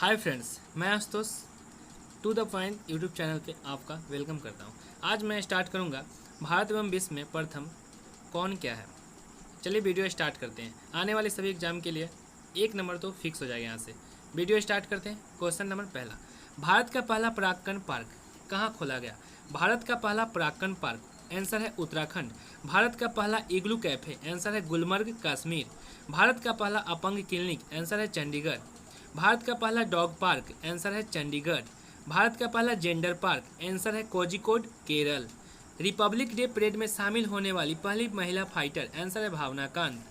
हाय friends, मैं Ashutosh to the point YouTube channel पे आपका वेलकम करता हूँ। आज मैं स्टार्ट करूँगा भारत एवं विश्व में प्रथम कौन क्या है। चलिए वीडियो स्टार्ट करते हैं। आने वाले सभी एग्जाम के लिए 1 नंबर तो फिक्स हो जाएगा यहाँ से। वीडियो स्टार्ट करते हैं। क्वेश्चन नंबर पहला, भारत का पहला परागकण पार्क कहाँ खोला गया? भारत का पहला परागकण पार्क, आंसर है उत्तराखंड। भारत का पहला इग्लू कैफे, आंसर है गुलमर्ग कश्मीर। भारत का पहला अपंग क्लिनिक, आंसर है चंडीगढ़। भारत का पहला डॉग पार्क, आंसर है चंडीगढ़। भारत का पहला जेंडर पार्क, आंसर है Kozhikode Kerala. Republic day parade में शामिल होने वाली पहली महिला फाइटर, आंसर है भावना कांत।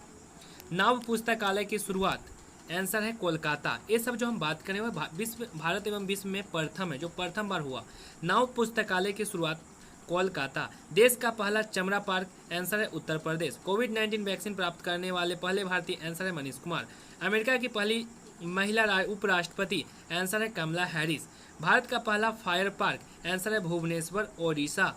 नव पुस्तकालय की शुरुआत, आंसर है कोलकाता। ये सब जो हम बात करें वह विश्व भारत एवं विश्व में प्रथम है, जो प्रथम बार हुआ। नव पुस्तकालय की शुरुआत कोलकाता। देश का पहला चमड़ा पार्क, आंसर है उत्तर प्रदेश। कोविड-19 वैक्सीन प्राप्त करने वाले पहले भारतीय, आंसर है मनीष कुमार। अमेरिका की पहली महिला उपराष्ट्रपति, आंसर है कमला हैरिस। भारत का पहला फायर पार्क, आंसर है भुवनेश्वर ओडिशा।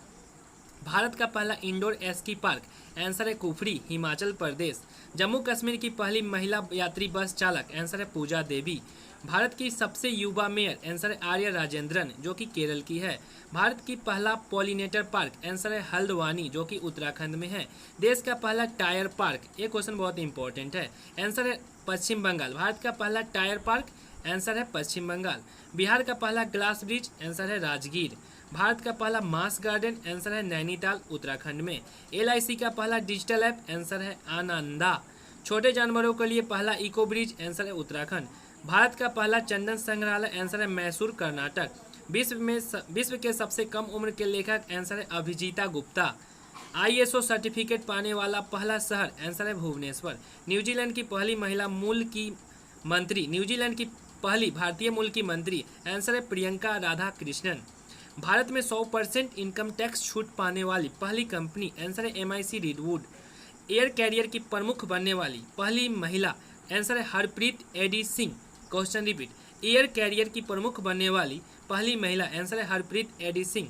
भारत का पहला इंडोर स्की पार्क, आंसर है कुफरी हिमाचल प्रदेश। जम्मू कश्मीर की पहली महिला यात्री बस चालक, आंसर है पूजा देवी। भारत की सबसे युवा मेयर, आंसर है आर्य राजेंद्रन, जो कि केरल की है। भारत की पहला पॉलिनेटर पार्क, आंसर है हल्द्वानी, जो कि उत्तराखंड में है। देश का पहला टायर पार्क, ये क्वेश्चन बहुत इंपॉर्टेंट है, आंसर है पश्चिम बंगाल। भारत का पहला टायर पार्क, आंसर है पश्चिम बंगाल। बिहार का पहला ग्लास ब्रिज, आंसर है राजगीर। भारत का पहला मास गार्डन, आंसर है नैनीताल उत्तराखंड में। LIC का पहला डिजिटल ऐप, आंसर है आनंदा। छोटे जानवरों के लिए पहला इको ब्रिज, आंसर है उत्तराखंड। भारत का पहला चंदन संग्रहालय, आंसर है मैसूर कर्नाटक। विश्व के सबसे कम उम्र के लेखक, आंसर है अभिजीता गुप्ता। ISO सर्टिफिकेट पाने वाला पहला शहर, आंसर है भुवनेश्वर। न्यूजीलैंड की पहली महिला मूल की मंत्री, न्यूजीलैंड की पहली भारतीय मूल की मंत्री, आंसर है प्रियंका राधा कृष्णन। भारत में 100% इनकम टैक्स छूट पाने वाली पहली कंपनी, आंसर है MIC रीडवुड। एयर कैरियर की प्रमुख बनने वाली पहली महिला, आंसर है हरप्रीत एडी Singh. Question repeat, air carrier की प्रमुख बनने वाली पहली महिला, आंसर है हरप्रीत एडी सिंह।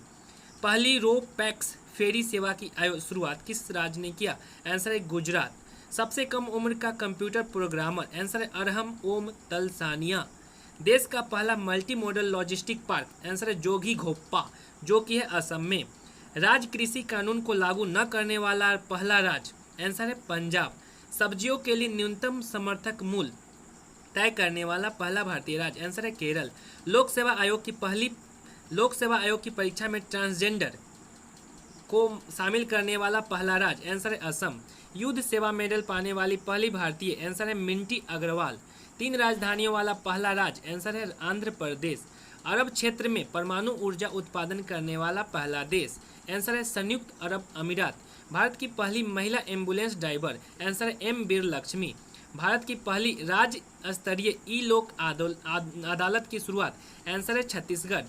पहली रो पैक्स फेरी सेवा की शुरुआत किस राज्य ने किया? आंसर है गुजरात। सबसे कम उम्र का कंप्यूटर प्रोग्रामर, आंसर है अरहम ओम तलसानिया। देश का पहला multi modal logistic park, answer है जोगी घोप्पा, जो कि है असम में। राज्य कृषि कानून को लागू न करने वाला पहला राज्य, आंसर है पंजाब। सब्जियों के लिए न्यूनतम समर्थक मूल्य तय करने वाला पहला भारतीय राज्य, आंसर है केरल। लोक सेवा आयोग की परीक्षा में ट्रांसजेंडर को शामिल करने वाला पहला राज्य, आंसर है असम। युद्ध सेवा मेडल पाने वाली पहली भारतीय, आंसर है मिंटी अग्रवाल। 3 राजधानियों वाला पहला राज्य, आंसर है आंध्र प्रदेश। अरब क्षेत्र में परमाणु ऊर्जा उत्पादन करने वाला पहला देश, आंसर है संयुक्त अरब अमीरात। भारत की पहली महिला एम्बुलेंस ड्राइवर, आंसर है M वीर लक्ष्मी। भारत की पहली राज्य स्तरीय ई लोक अदालत की शुरुआत, आंसर है छत्तीसगढ़।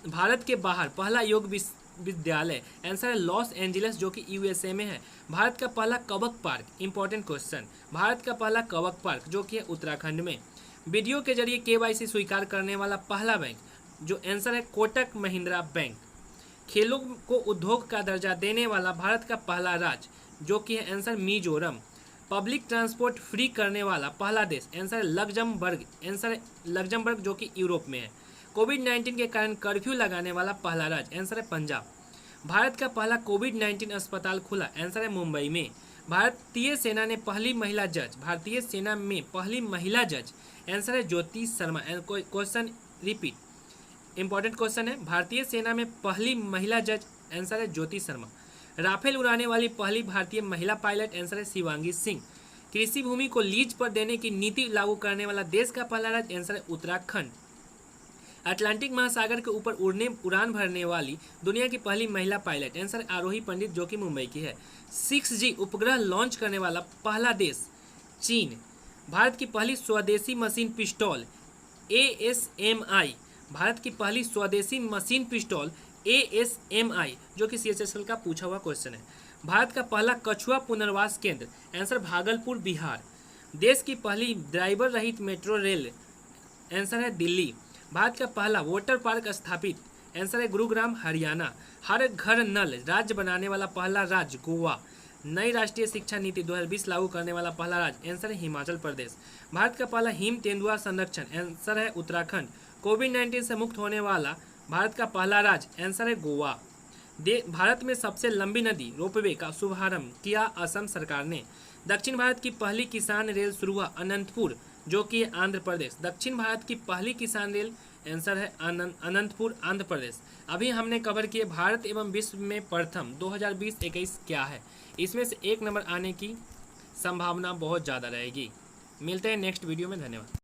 भारत के बाहर पहला योग विश्वविद्यालय, आंसर है लॉस एंजलिस, जो कि USA में है। भारत का पहला कवक पार्क, इंपॉर्टेंट क्वेश्चन, भारत का पहला कवक पार्क, जो कि है उत्तराखंड में। वीडियो के जरिए KYC स्वीकार करने वाला पहला बैंक, जो आंसर है कोटक महिंद्रा बैंक। खेलों को उद्योग का दर्जा देने वाला भारत का पहला राज्य, जो कि है answer Mizoram. Public transport free करने वाला पहला देश, आंसर है लग्जमबर्ग, आंसर है लग्जमबर्ग, जो कि यूरोप में है। कोविड-19 के कारण कर्फ्यू लगाने वाला पहला राज्य, आंसर है पंजाब। भारत का पहला कोविड-19 अस्पताल खुला, आंसर है मुंबई में। भारतीय सेना में पहली महिला जज, आंसर है Jyoti Sharma. Question repeat, important question है, भारतीय सेना में पहली महिला जज, आंसर है ज्योति शर्मा। राफेल उड़ाने वाली पहली भारतीय महिला पायलट, आंसर है शिवांगी सिंह। कृषि भूमि को लीज पर देने की नीति लागू करने वाला देश का पहला राज्य, आंसर है उत्तराखंड। अटलांटिक महासागर के ऊपर उड़ान भरने वाली दुनिया की पहली महिला पायलट, आंसर है आरोही पंडित, जो कि मुंबई की है। 6G उपग्रह लॉन्च करने वाला पहला देश, चीन। भारत की पहली स्वदेशी मशीन पिस्टल, ASMI। भारत की पहली स्वदेशी मशीन पिस्टल, ASMI, जो कि CHSL का पूछा हुआ क्वेश्चन है। भारत का पहला कछुआ पुनर्वास केंद्र, आंसर भागलपुर बिहार। देश की पहली ड्राइवर रहित मेट्रो रेल, आंसर है दिल्ली। भारत का पहला वाटर पार्क स्थापित, आंसर है गुरुग्राम हरियाणा। हर घर नल राज्य बनाने वाला पहला राज्य गोवा। नई राष्ट्रीय शिक्षा नीति 2020 लागू करने वाला पहला राज्य, आंसर है हिमाचल प्रदेश। भारत का पहला हिम तेंदुआ संरक्षण, आंसर है उत्तराखंड। कोविड-19 से मुक्त होने वाला भारत का पहला राज्य, आंसर है गोवा। भारत में सबसे लंबी नदी रोपवे का शुभारंभ किया असम सरकार ने। दक्षिण भारत की पहली किसान रेल शुरू हुआ अनंतपुर, जो कि आंध्र प्रदेश। दक्षिण भारत की पहली किसान रेल, आंसर है अनंतपुर, आंध्र प्रदेश। अभी हमने कवर किए भारत एवं विश्व में प्रथम 2020-21 क्या है। इसमें से 1 नंबर आने की संभावना बहुत ज़्यादा रहेगी। मिलते हैं नेक्स्ट वीडियो में, धन्यवाद।